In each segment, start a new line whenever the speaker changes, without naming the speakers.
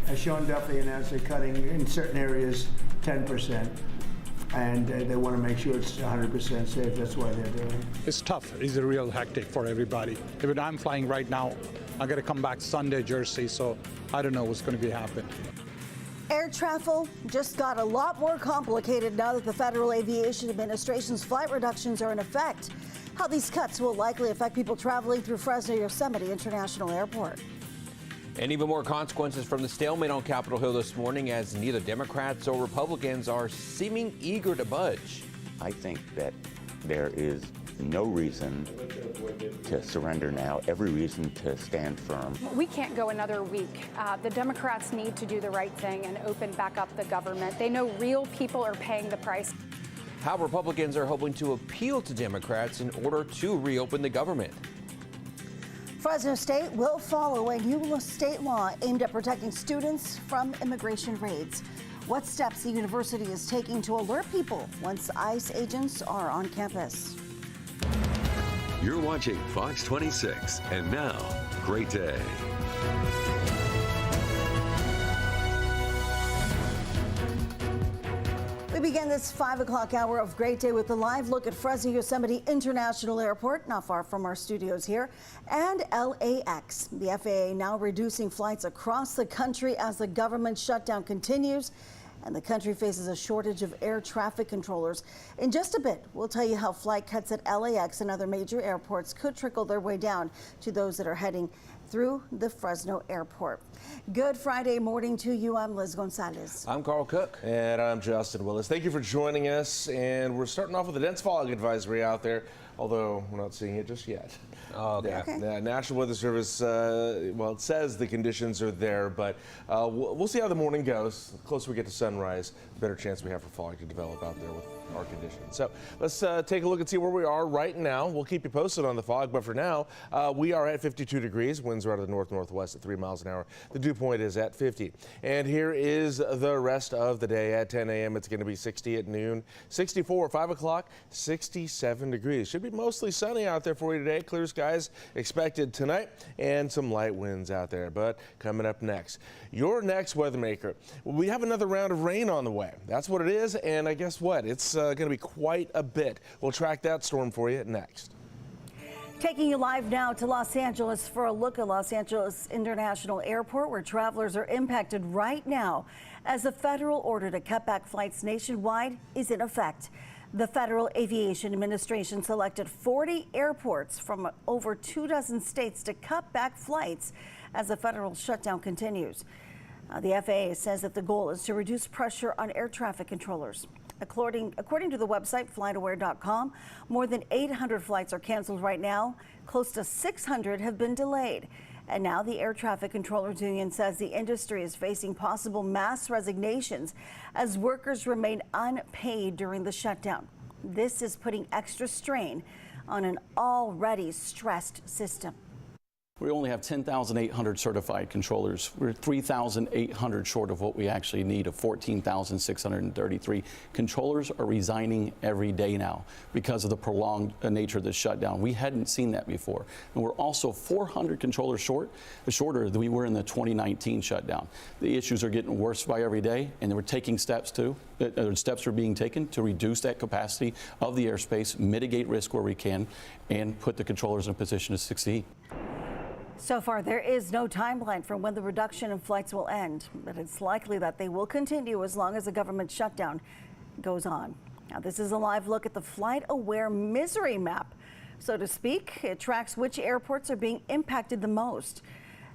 As Sean Duffy announced, they're cutting in certain areas 10%. And they want to make sure it's 100% safe. That's why they're doing it.
It's tough. It's a real hectic for everybody. Even I'm flying right now. I got to come back Sunday, Jersey, so I don't know what's going to be happening.
Air travel just got a lot more complicated now that the Federal Aviation Administration's flight reductions are in effect. How these cuts will likely affect people traveling through Fresno Yosemite International Airport.
And even more consequences from the stalemate on Capitol Hill this morning, as neither Democrats or Republicans are seeming eager to budge.
I think that there is no reason to surrender now, every reason to stand firm.
We can't go another week. The Democrats need to do the right thing and open back up the government. They know real people are paying the price.
How Republicans are hoping to appeal to Democrats in order to reopen the government.
Fresno State will follow a new state law aimed at protecting students from immigration raids. What steps the university is taking to alert people once ICE agents are on campus.
You're watching Fox 26, and now, great day.
We begin this 5 o'clock hour of Great Day with a live look at Fresno Yosemite International Airport, not far from our studios here, and LAX. The FAA now reducing flights across the country as the government shutdown continues, and the country faces a shortage of air traffic controllers. In just a bit, we'll tell you how flight cuts at LAX and other major airports could trickle their way down to those that are heading through the Fresno airport. Good Friday morning to you. I'm Liz Gonzalez.
I'm Carl Cook.
And I'm Justin Willis. Thank you for joining us. And we're starting off with a dense fog advisory out there, although we're not seeing it just yet.
Oh, okay.
Yeah, National Weather Service, well, it says the conditions are there, but we'll see how the morning goes. The closer we get to sunrise, the better chance we have for fog to develop out there with our conditions. So let's take a look and see where we are right now. We'll keep you posted on the fog, but for now, we are at 52 degrees. Winds are out of the north-northwest at 3 miles an hour. The dew point is at 50. And here is the rest of the day. At 10 a.m., it's going to be 60 at noon, 64 at 5 o'clock, 67 degrees. Should be mostly sunny out there for you today. Clear skies expected tonight and some light winds out there. But coming up next, your next weather maker. We have another round of rain on the way. That's what it is. And I guess what? It's going to be quite a bit. We'll track that storm for you next.
Taking you live now to Los Angeles for a look at Los Angeles International Airport, where travelers are impacted right now as a federal order to cut back flights nationwide is in effect. The Federal Aviation Administration selected 40 airports from over 24 states to cut back flights as the federal shutdown continues. The FAA says that the goal is to reduce pressure on air traffic controllers. According to the website flightaware.com, more than 800 flights are canceled right now. Close to 600 have been delayed. And now the Air Traffic Controllers Union says the industry is facing possible mass resignations as workers remain unpaid during the shutdown. This is putting extra strain on an already stressed system.
We only have 10,800 certified controllers. We're 3,800 short of what we actually need, of 14,633. Controllers are resigning every day now because of the prolonged nature of the shutdown. We hadn't seen that before. And we're also 400 controllers shorter than we were in the 2019 shutdown. The issues are getting worse by every day, and we're taking steps steps are being taken to reduce that capacity of the airspace, mitigate risk where we can, and put the controllers in a position to succeed.
So far, there is no timeline for when the reduction in flights will end, but it's likely that they will continue as long as the government shutdown goes on. Now, this is a live look at the FlightAware misery map, so to speak. It tracks which airports are being impacted the most.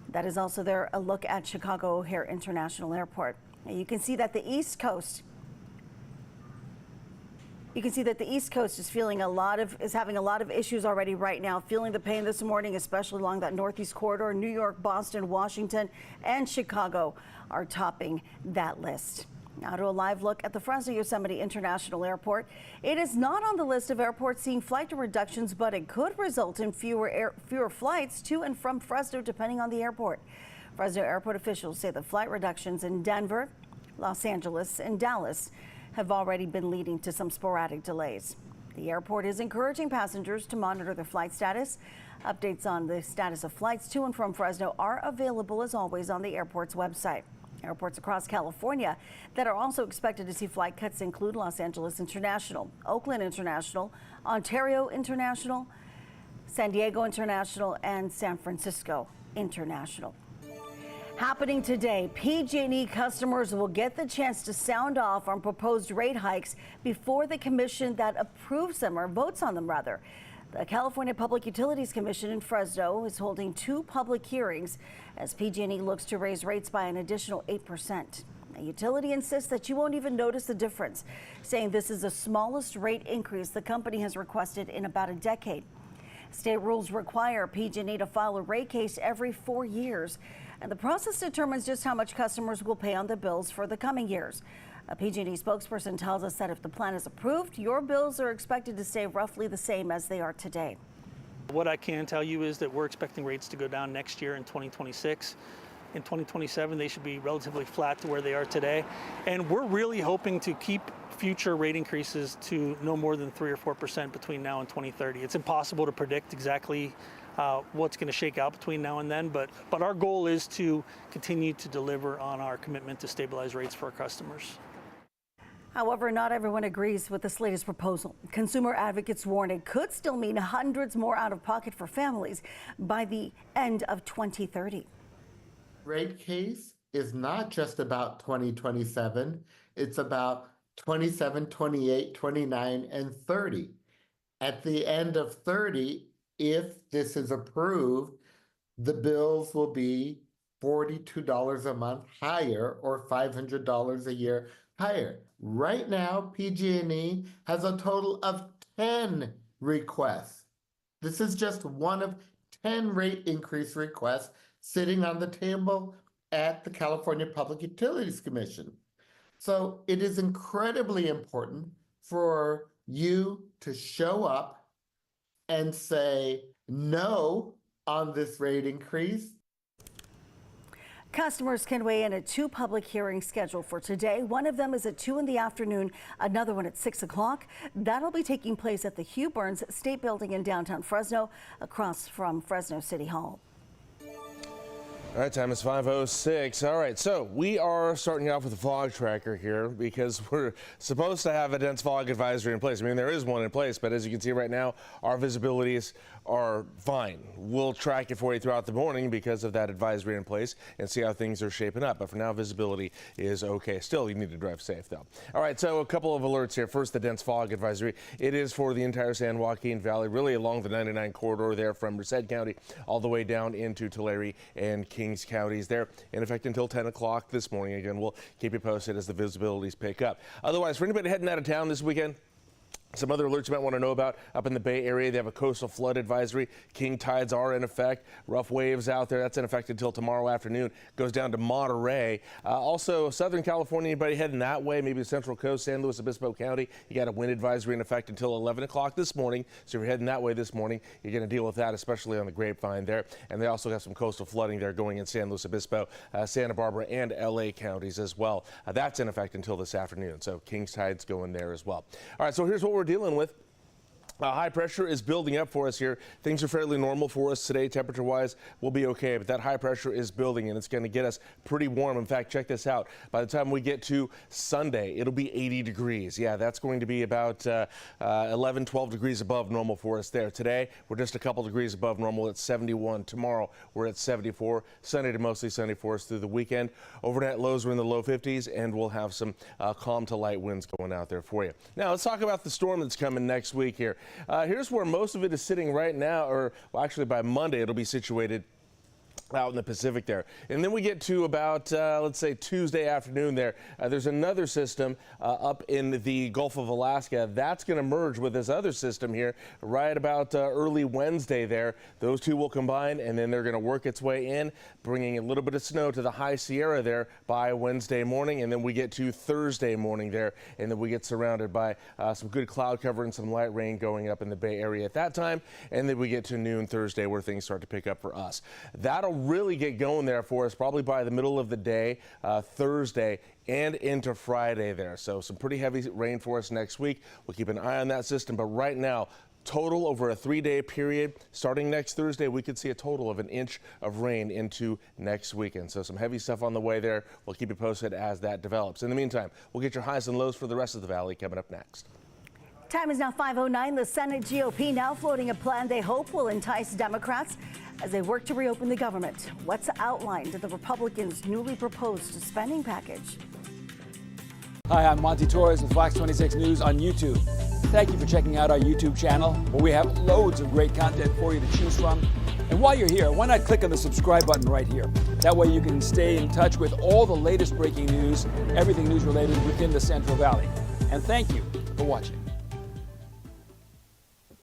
That is also a look at Chicago O'Hare International Airport. Now, you can see that the East Coast is having a lot of issues already right now, feeling the pain this morning, especially along that Northeast corridor. New York, Boston, Washington, and Chicago are topping that list. Now to a live look at the Fresno Yosemite International Airport. It is not on the list of airports seeing flight reductions, but it could result in fewer flights to and from Fresno, depending on the airport. Fresno airport officials say the flight reductions in Denver, Los Angeles, and Dallas have already been leading to some sporadic delays. The airport is encouraging passengers to monitor their flight status. Updates on the status of flights to and from Fresno are available as always on the airport's website. Airports across California that are also expected to see flight cuts include Los Angeles International, Oakland International, Ontario International, San Diego International, and San Francisco International. Happening today, PG&E customers will get the chance to sound off on proposed rate hikes before the commission that approves them, or votes on them rather. The California Public Utilities Commission in Fresno is holding 2 public hearings as PG&E looks to raise rates by an additional 8%. The utility insists that you won't even notice the difference, saying this is the smallest rate increase the company has requested in about a decade. State rules require PG&E to file a rate case every 4 years, and the process determines just how much customers will pay on the bills for the coming years. A PG&E spokesperson tells us that if the plan is approved, your bills are expected to stay roughly the same as they are today.
What I can tell you is that we're expecting rates to go down next year in 2026. In 2027, they should be relatively flat to where they are today. And we're really hoping to keep future rate increases to no more than 3 or 4% between now and 2030. It's impossible to predict exactly what's going to shake out between now and then, but our goal is to continue to deliver on our commitment to stabilize rates for our customers.
However, not everyone agrees with this latest proposal. Consumer advocates warn it could still mean hundreds more out of pocket for families by the end of 2030.
Rate case is not just about 2027, it's about 27, 28, 29, and 30. At the end of 30, if this is approved, the bills will be $42 a month higher or $500 a year higher. Right now, PG&E has a total of 10 requests. This is just one of 10 rate increase requests sitting on the table at the California Public Utilities Commission. So it is incredibly important for you to show up and say no on this rate increase.
Customers can weigh in at 2 public hearings scheduled for today. One of them is at 2 in the afternoon, another one at 6 o'clock. That'll be taking place at the Hugh Burns State Building in downtown Fresno, across from Fresno City Hall.
All right, time is 5:06. All right, so we are starting off with a fog tracker here because we're supposed to have a dense fog advisory in place. I mean, there is one in place, but as you can see right now, our visibilities are fine. We'll track it for you throughout the morning because of that advisory in place and see how things are shaping up. But for now, visibility is okay. Still, you need to drive safe, though. All right, so a couple of alerts here. First, the dense fog advisory. It is for the entire San Joaquin Valley, really along the 99 corridor there from Merced County all the way down into Tulare and Kings counties there, in effect until 10 o'clock this morning. Again, we'll keep you posted as the visibilities pick up. Otherwise, for anybody heading out of town this weekend, some other alerts you might want to know about up in the Bay Area. They have a coastal flood advisory. King tides are in effect. Rough waves out there. That's in effect until tomorrow afternoon. Goes down to Monterey. Also, Southern California, anybody heading that way, maybe the Central Coast, San Luis Obispo County, you got a wind advisory in effect until 11 o'clock this morning. So if you're heading that way this morning, you're going to deal with that, especially on the Grapevine there. And they also have some coastal flooding there going in San Luis Obispo, Santa Barbara, and LA counties as well. That's in effect until this afternoon. So King's tides going there as well. All right, so here's what we're dealing with. High pressure is building up for us here. Things are fairly normal for us today. Temperature-wise, we'll be okay, but that high pressure is building, and it's going to get us pretty warm. In fact, check this out. By the time we get to Sunday, it'll be 80 degrees. Yeah, that's going to be about 11, 12 degrees above normal for us there. Today, we're just a couple degrees above normal at 71. Tomorrow, we're at 74. Sunday to mostly sunny for us through the weekend. Overnight lows are in the low 50s, and we'll have some calm to light winds going out there for you. Now, let's talk about the storm that's coming next week here. Here's where most of it is sitting right now, or well, actually by Monday it'll be situated out in the Pacific there. And then we get to about, let's say, Tuesday afternoon there. There's another system up in the Gulf of Alaska. That's going to merge with this other system here right about early Wednesday there. Those two will combine, and then they're going to work its way in, bringing a little bit of snow to the high Sierra there by Wednesday morning. And then we get to Thursday morning there, and then we get surrounded by some good cloud cover and some light rain going up in the Bay Area at that time. And then we get to noon Thursday where things start to pick up for us. That'll really get going there for us probably by the middle of the day, Thursday and into Friday there. So some pretty heavy rain for us next week. We'll keep an eye on that system, but right now, Total over a 3-day period. Starting next Thursday, we could see a total of 1 inch of rain into next weekend. So some heavy stuff on the way there. We'll keep you posted as that develops. In the meantime, we'll get your highs and lows for the rest of the valley coming up next.
Time is now 5:09. The Senate GOP now floating a plan they hope will entice Democrats as they work to reopen the government. What's outlined in the Republicans' newly proposed spending package?
Hi, I'm Monty Torres with Fox 26 News on YouTube. Thank you for checking out our YouTube channel, where we have loads of great content for you to choose from. And while you're here, why not click on the subscribe button right here? That way you can stay in touch with all the latest breaking news, everything news related within the Central Valley. And thank you for watching.